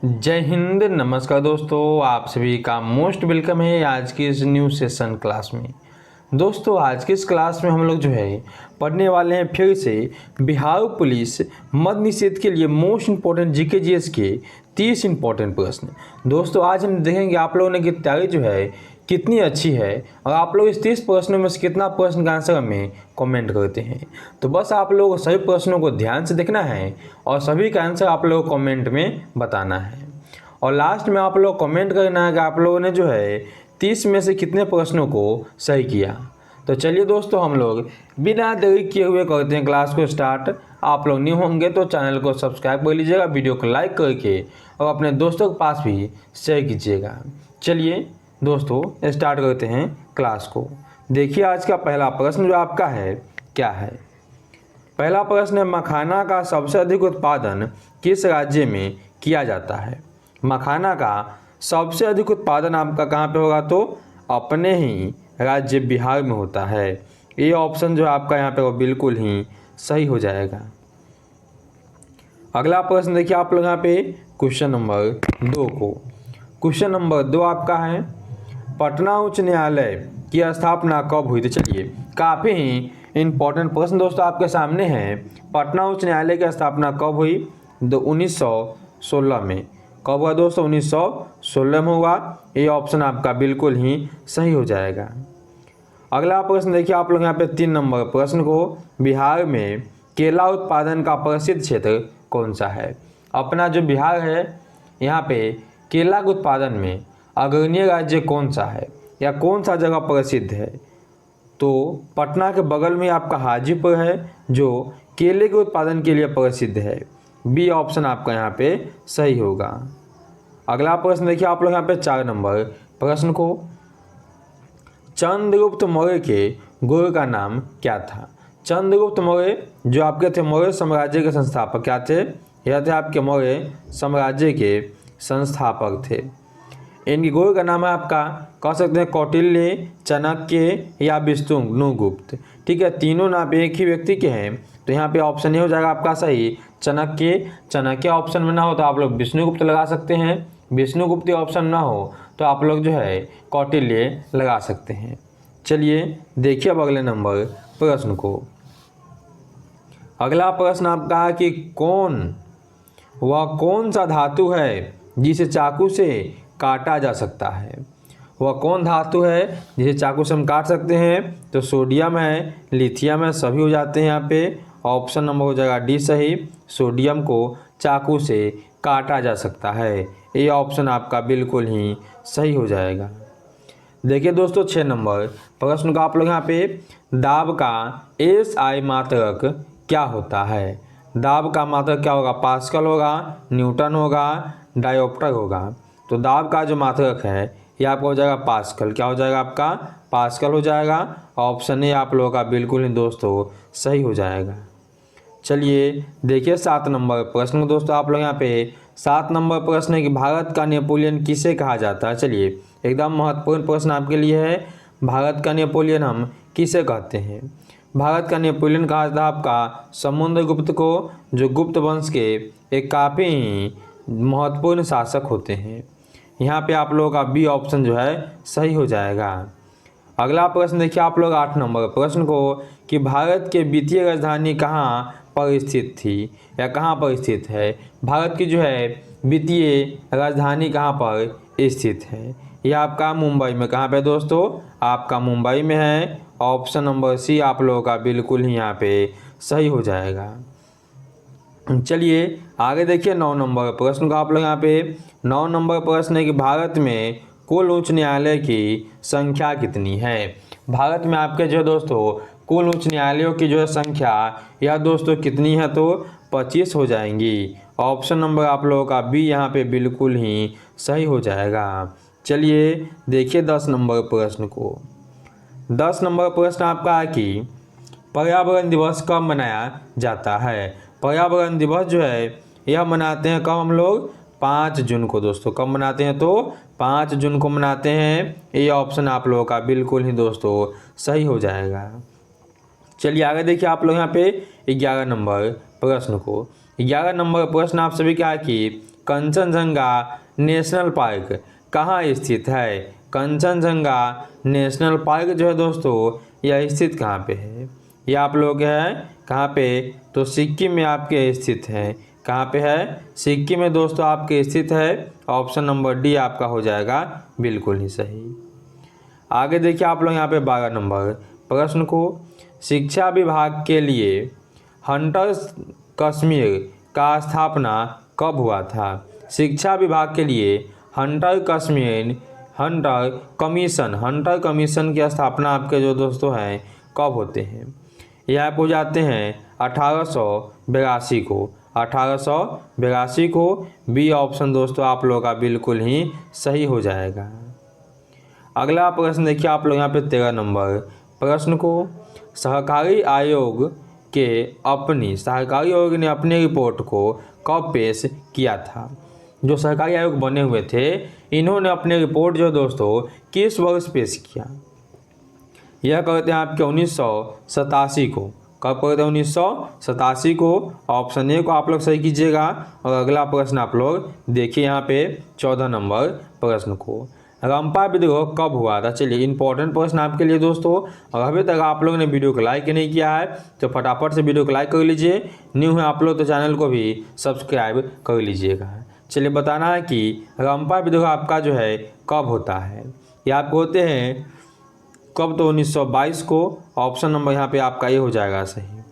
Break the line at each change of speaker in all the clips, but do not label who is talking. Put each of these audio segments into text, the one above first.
जय हिंद, नमस्कार दोस्तों। आप सभी का मोस्ट वेलकम है आज की इस न्यू सेशन क्लास में। दोस्तों आज की इस क्लास में हम लोग जो है पढ़ने वाले हैं फिर से बिहार पुलिस मद्य निषेध के लिए मोस्ट इंपॉर्टेंट जीके जीएस के 30 इंपॉर्टेंट प्रश्न। दोस्तों आज हम देखेंगे आप लोगों ने की तैयारी जो है कितनी अच्छी है और आप लोग इस 30 प्रश्नों में से कितना प्रश्न का आंसर हमें कमेंट करते हैं। तो बस आप लोगों को सभी प्रश्नों को ध्यान से देखना है और सभी का आंसर आप लोगों को कमेंट में बताना है और लास्ट में आप लोग कमेंट करना है कि आप लोगों ने जो है 30 में से कितने प्रश्नों को सही किया। तो चलिए दोस्तों हम लोग बिना देरी किए हुए करते हैं क्लास को स्टार्ट। आप लोग न्यू होंगे तो चैनल को सब्सक्राइब कर लीजिएगा, वीडियो को लाइक करके और अपने दोस्तों के पास भी शेयर कीजिएगा। चलिए दोस्तों स्टार्ट करते हैं क्लास को। देखिए आज का पहला प्रश्न जो आपका है क्या है। पहला प्रश्न है, मखाना का सबसे अधिक उत्पादन किस राज्य में किया जाता है। मखाना का सबसे अधिक उत्पादन आपका कहाँ पे होगा, तो अपने ही राज्य बिहार में होता है। ये ऑप्शन जो आपका यहाँ पे वो बिल्कुल ही सही हो जाएगा। अगला प्रश्न देखिए आप लोग यहाँ पे क्वेश्चन नंबर 2 को। क्वेश्चन नंबर 2 आपका है, पटना उच्च न्यायालय की स्थापना कब हुई। तो चलिए काफ़ी ही इम्पोर्टेंट प्रश्न दोस्तों आपके सामने है। पटना उच्च न्यायालय की स्थापना कब हुई, 1916 में। कब हुआ दोस्तों, 1916 में हुआ। ये ऑप्शन आपका बिल्कुल ही सही हो जाएगा। अगला प्रश्न देखिए आप लोग यहाँ पे 3 नंबर प्रश्न को, बिहार में केला उत्पादन का प्रसिद्ध क्षेत्र कौन सा है। अपना जो बिहार है यहाँ पे केला के उत्पादन में अग्रणीय राज्य कौन सा है या कौन सा जगह प्रसिद्ध है। तो पटना के बगल में आपका हाजीपुर है जो केले के उत्पादन के लिए प्रसिद्ध है। बी ऑप्शन आपका यहाँ पे सही होगा। अगला प्रश्न देखिए आप लोग यहाँ पे 4 नंबर प्रश्न को, चंद्रगुप्त मौर्य के गुरु का नाम क्या था। चंद्रगुप्त मौर्य जो आपके थे मौर्य साम्राज्य के संस्थापक क्या थे, यह थे आपके मौर्य साम्राज्य के संस्थापक थे। इनके गुरु का नाम है आपका कह सकते हैं कौटिल्य, चाणक्य या विष्णुगुप्त। ठीक है, तीनों नाम एक ही व्यक्ति के हैं। तो यहाँ पे ऑप्शन ये हो जाएगा आपका सही चाणक्य। चाणक्य ऑप्शन में ना हो तो आप लोग विष्णुगुप्त लगा सकते हैं। विष्णुगुप्त ऑप्शन ना हो तो आप लोग जो है कौटिल्य लगा सकते हैं। चलिए देखिए अब अगले नंबर प्रश्न को। अगला प्रश्न आपका है कि वह कौन सा धातु है जिसे चाकू से काटा जा सकता है। वह कौन धातु है जिसे चाकू से हम काट सकते हैं। तो सोडियम है, लिथियम है, सभी हो जाते हैं यहाँ पे। ऑप्शन नंबर हो जाएगा डी सही, सोडियम को चाकू से काटा जा सकता है। ये ऑप्शन आपका बिल्कुल ही सही हो जाएगा। देखिए दोस्तों 6 नंबर प्रश्न का आप लोग यहाँ पे, दाब का एसआई मात्रक क्या होता है। दाब का मात्रक क्या होगा, पास्कल होगा, न्यूटन होगा, डायोप्टर होगा। तो दाब का जो मात्रक है ये आपका हो जाएगा पास्कल। क्या हो जाएगा आपका, पास्कल हो जाएगा। ऑप्शन ए आप लोगों का बिल्कुल ही दोस्तों सही हो जाएगा। चलिए देखिए 7 नंबर प्रश्न दोस्तों आप लोग यहाँ पे 7 नंबर प्रश्न है कि भारत का नेपोलियन किसे कहा जाता है। चलिए एकदम महत्वपूर्ण प्रश्न आपके लिए है, भारत का नेपोलियन हम किसे कहते हैं। भारत का नेपोलियन कहा जाता है आपका समुद्रगुप्त को, जो गुप्त वंश के एक काफ़ी ही महत्वपूर्ण शासक होते हैं। यहाँ पे आप लोगों का बी ऑप्शन जो है सही हो जाएगा। अगला प्रश्न देखिए आप लोग 8 नंबर प्रश्न को कि भारत के वित्तीय राजधानी कहाँ पर स्थित थी या कहाँ पर स्थित है। भारत की जो है वित्तीय राजधानी कहाँ पर स्थित है। यह आपका मुंबई में। कहाँ पे दोस्तों, आपका मुंबई में है। ऑप्शन नंबर सी आप लोगों का बिल्कुल ही यहाँ पे सही हो जाएगा। चलिए आगे देखिए 9 नंबर प्रश्न का आप लोग यहाँ पे 9 नंबर प्रश्न है कि भारत में कुल उच्च न्यायालय की संख्या कितनी है। भारत में आपके जो दोस्तों कुल उच्च न्यायालयों की जो है संख्या यह दोस्तों कितनी है, तो 25 हो जाएंगी। ऑप्शन नंबर आप लोगों का बी यहाँ पे बिल्कुल ही सही हो जाएगा। चलिए देखिए 10 नंबर प्रश्न को। 10 नंबर प्रश्न आपका है कि पर्यावरण दिवस कब मनाया जाता है। पर्यावरण दिवस जो है यह मनाते हैं कब हम लोग, 5 जून को दोस्तों। कब मनाते हैं, तो 5 जून को मनाते हैं। ये ऑप्शन आप लोगों का बिल्कुल ही दोस्तों सही हो जाएगा। चलिए आगे देखिए आप लोग यहाँ पे 11 नंबर प्रश्न को। 11 नंबर प्रश्न आप सभी क्या है कि कंचनजंगा नेशनल पार्क कहाँ स्थित है? कंचनजंगा नेशनल पार्क जो है दोस्तों यह स्थित कहाँ पे है? ये आप लोग है कहाँ पे? तो सिक्किम में आपके स्थित है। कहाँ पे है? सिक्किम में दोस्तों आपके स्थित है। ऑप्शन नंबर डी आपका हो जाएगा बिल्कुल ही सही। आगे देखिए आप लोग यहाँ पे 12 नंबर प्रश्न को, शिक्षा विभाग के लिए हंटर कश्मीर का स्थापना कब हुआ था? शिक्षा विभाग के लिए हंटर कमीशन की स्थापना आपके जो दोस्तों हैं कब होते हैं? यह आप हो जाते हैं 1882 को। 1882 को बी ऑप्शन दोस्तों आप लोगों का बिल्कुल ही सही हो जाएगा। अगला प्रश्न देखिए आप लोग यहाँ पे 13 नंबर प्रश्न को, सहकारी आयोग ने अपनी रिपोर्ट को कब पेश किया था? जो सहकारी आयोग बने हुए थे इन्होंने अपनी रिपोर्ट जो दोस्तों किस वर्ष पेश किया? यह करते हैं आपके 1987 को। कब करते हैं? 1987 को। ऑप्शन ए को आप लोग सही कीजिएगा। और अगला प्रश्न आप लोग देखिए यहाँ पे 14 नंबर प्रश्न को, रंपा विद्रोह कब हुआ था? चलिए इंपॉर्टेंट प्रश्न आपके लिए दोस्तों। और अभी तक आप लोगों ने वीडियो को लाइक नहीं किया है तो फटाफट से वीडियो को लाइक कर लीजिए। न्यू है आप लोग तो चैनल को भी सब्सक्राइब कर लीजिएगा। चलिए बताना है कि रंपा विद्रोह आपका जो है कब होता है? ये आपको होते हैं कब? तो 1922 को। ऑप्शन नंबर यहाँ पे आपका ये हो जाएगा सही।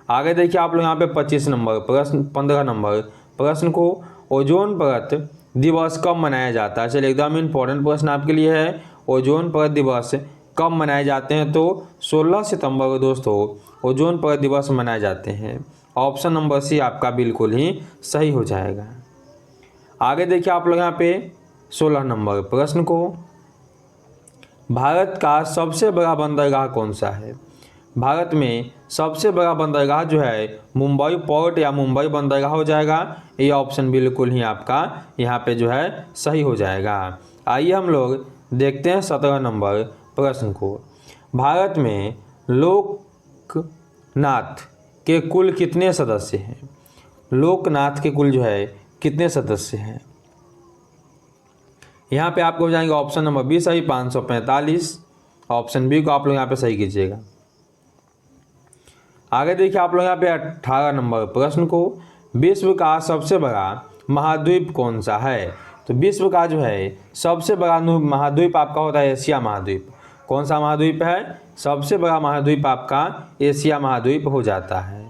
आगे देखिए आप लोग यहाँ पे 25 नंबर प्रश्न 15 नंबर प्रश्न को, ओजोन परत दिवस कब मनाया जाता है? चलिए एकदम इम्पोर्टेंट प्रश्न आपके लिए है। ओजोन परत दिवस कब मनाए जाते हैं? तो 16 सितंबर को दोस्तों ओजोन परत दिवस मनाए जाते हैं। ऑप्शन नंबर सी आपका बिल्कुल ही सही हो जाएगा। आगे देखिए आप लोग यहाँ पे 16 नंबर प्रश्न को, भारत का सबसे बड़ा बंदरगाह कौन सा है? भारत में सबसे बड़ा बंदरगाह जो है मुंबई पोर्ट या मुंबई बंदरगाह हो जाएगा। ये ऑप्शन बिल्कुल ही आपका यहाँ पे जो है सही हो जाएगा। आइए हम लोग देखते हैं 17 नंबर प्रश्न को, भारत में लोकनाथ के कुल कितने सदस्य हैं? लोकनाथ के कुल जो है कितने सदस्य हैं? यहाँ पे आपको हो जाएंगे ऑप्शन नंबर बी सही 545। ऑप्शन बी को आप लोग यहाँ पे सही कीजिएगा। आगे देखिए आप लोग यहाँ पे 18 नंबर प्रश्न को, विश्व का सबसे बड़ा महाद्वीप कौन सा है? तो विश्व का जो है सबसे बड़ा महाद्वीप आपका होता है एशिया महाद्वीप। कौन सा महाद्वीप है? सबसे बड़ा महाद्वीप आपका एशिया महाद्वीप हो जाता है।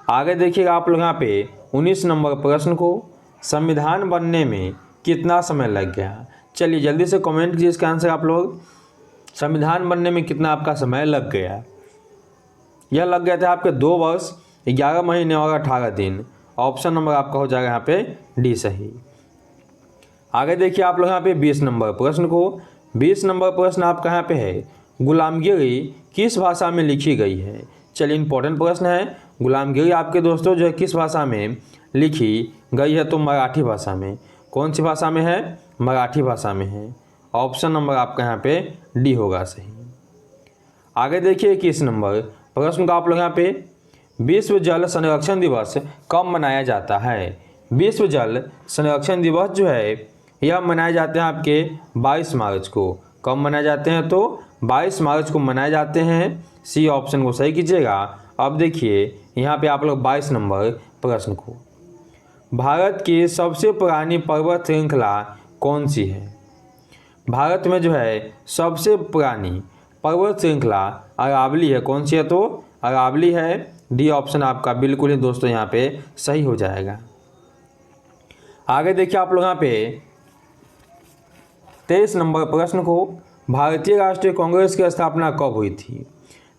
आगे देखिएगा आप लोग यहाँ पे 19 नंबर प्रश्न को, संविधान बनने में कितना समय लग गया? चलिए जल्दी से कमेंट कीजिए इसका आंसर आप लोग। संविधान बनने में कितना आपका समय लग गया? यह लग गया था आपके 2 वर्ष 11 महीने और 18 दिन। ऑप्शन नंबर आपका हो जाएगा यहाँ पे डी सही। आगे देखिए आप लोग यहाँ पे 20 नंबर प्रश्न को, 20 नंबर प्रश्न आपका यहाँ पे है, गुलामगिरी किस भाषा में लिखी गई है? चलिए इंपॉर्टेंट प्रश्न है। गुलामगिरी आपके दोस्तों जो है किस भाषा में लिखी गई है? तो मराठी भाषा में। कौन सी भाषा में है? मराठी भाषा में है। ऑप्शन नंबर आपका यहाँ पे डी होगा सही। आगे देखिए 21 नंबर प्रश्न का आप लोग यहाँ पे, विश्व जल संरक्षण दिवस कब मनाया जाता है? विश्व जल संरक्षण दिवस जो है यह मनाए जाते हैं आपके 22 मार्च को। कब मनाए जाते हैं? तो 22 मार्च को मनाए जाते हैं। सी ऑप्शन को सही कीजिएगा। अब देखिए यहाँ पे आप लोग 22 नंबर प्रश्न को, भारत की सबसे पुरानी पर्वत श्रृंखला कौन सी है? भारत में जो है सबसे पुरानी पर्वत श्रृंखला अरावली है। कौन सी है? तो अरावली है। डी ऑप्शन आपका बिल्कुल ही दोस्तों यहाँ पे सही हो जाएगा। आगे देखिए आप लोग यहाँ पे 23 नंबर प्रश्न को, भारतीय राष्ट्रीय कांग्रेस की स्थापना कब हुई थी?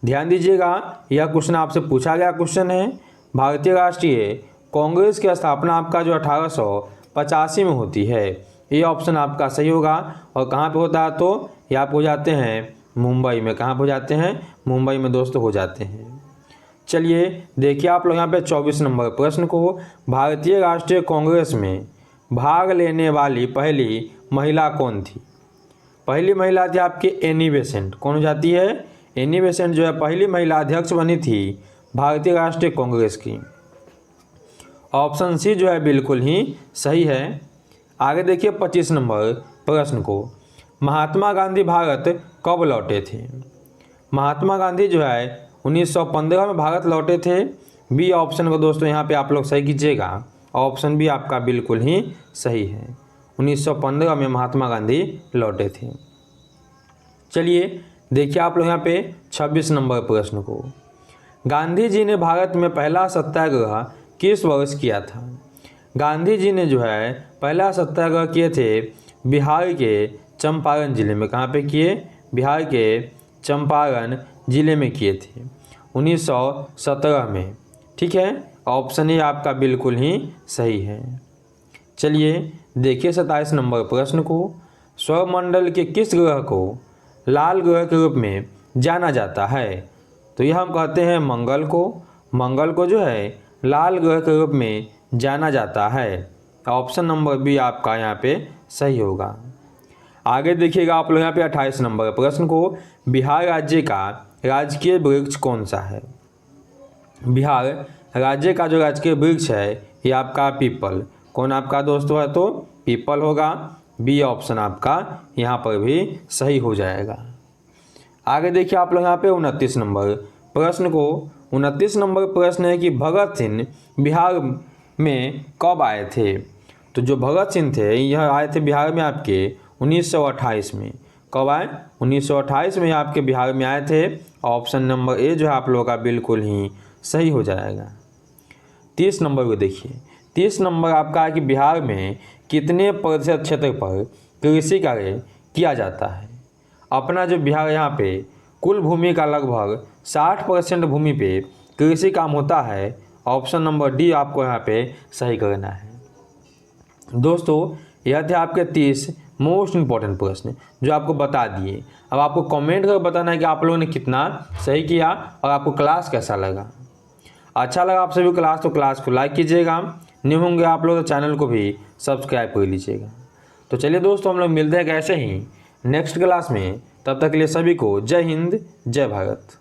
ध्यान दीजिएगा यह क्वेश्चन आपसे पूछा गया क्वेश्चन है। भारतीय राष्ट्रीय कांग्रेस की स्थापना आपका जो 1885 में होती है। ये ऑप्शन आपका सही होगा। और कहाँ पे होता है? तो ये आप हो जाते हैं मुंबई में। कहाँ पे हो जाते हैं? मुंबई में दोस्तों हो जाते हैं। चलिए देखिए आप लोग यहाँ पे 24 नंबर प्रश्न को, भारतीय राष्ट्रीय कांग्रेस में भाग लेने वाली पहली महिला कौन थी? पहली महिला थी आपकी एनी बेसेंट। कौन हो जाती है? एनी बेसेंट जो है पहली महिला अध्यक्ष बनी थी भारतीय राष्ट्रीय कांग्रेस की। ऑप्शन सी जो है बिल्कुल ही सही है। आगे देखिए 25 नंबर प्रश्न को, महात्मा गांधी भारत कब लौटे थे? महात्मा गांधी जो है 1915 में भारत लौटे थे। बी ऑप्शन को दोस्तों यहाँ पे आप लोग सही कीजिएगा, ऑप्शन बी आपका बिल्कुल ही सही है। 1915 में महात्मा गांधी लौटे थे। चलिए देखिए आप लोग यहाँ पे 26 नंबर प्रश्न को, गांधी जी ने भारत में पहला सत्याग्रह किस वर्ष किया था? गांधी जी ने जो है पहला सत्याग्रह किए थे बिहार के चंपारण जिले में। कहाँ पे किए? बिहार के चंपारण जिले में किए थे 1917 में। ठीक है, ऑप्शन ए आपका बिल्कुल ही सही है। चलिए देखिए 27 नंबर प्रश्न को, सौरमंडल के किस ग्रह को लाल ग्रह के रूप में जाना जाता है? तो यह हम कहते हैं मंगल को। मंगल को जो है लाल ग्रह के रूप में जाना जाता है। ऑप्शन नंबर बी आपका यहाँ पे सही होगा। आगे देखिएगा आप लोग यहाँ पे 28 नंबर प्रश्न को, बिहार राज्य का राजकीय वृक्ष कौन सा है? बिहार राज्य का जो राजकीय वृक्ष है ये आपका पीपल। कौन आपका दोस्तों है? तो पीपल होगा। बी ऑप्शन आपका यहाँ पर भी सही हो जाएगा। आगे देखिए आप लोग यहाँ पे 29 नंबर प्रश्न को, 29 नंबर प्रश्न है कि भगत सिंह बिहार में कब आए थे? तो जो भगत सिंह थे यह आए थे बिहार में आपके 1928 में। कब आए? 1928 में आपके बिहार में आए थे। ऑप्शन नंबर ए जो है आप लोगों का बिल्कुल ही सही हो जाएगा। 30 नंबर को देखिए, 30 नंबर आपका है कि बिहार में कितने प्रतिशत क्षेत्र पर कृषि कार्य किया जाता है? अपना जो बिहार यहाँ पे कुल भूमि का लगभग 60% भूमि पे कृषि काम होता है। ऑप्शन नंबर डी आपको यहाँ पे सही करना है। दोस्तों यह थे आपके 30 मोस्ट इम्पॉर्टेंट प्रश्न जो आपको बता दिए। अब आपको कमेंट कर बताना है कि आप लोगों ने कितना सही किया और आपको क्लास कैसा लगा। अच्छा लगा आप सभी क्लास तो क्लास को लाइक कीजिएगा, न्यू होंगे आप लोग तो चैनल को भी सब्सक्राइब कर लीजिएगा। तो चलिए दोस्तों हम लोग मिलते हैं ऐसे ही नेक्स्ट क्लास में। तब तक के लिए सभी को जय हिंद जय भारत।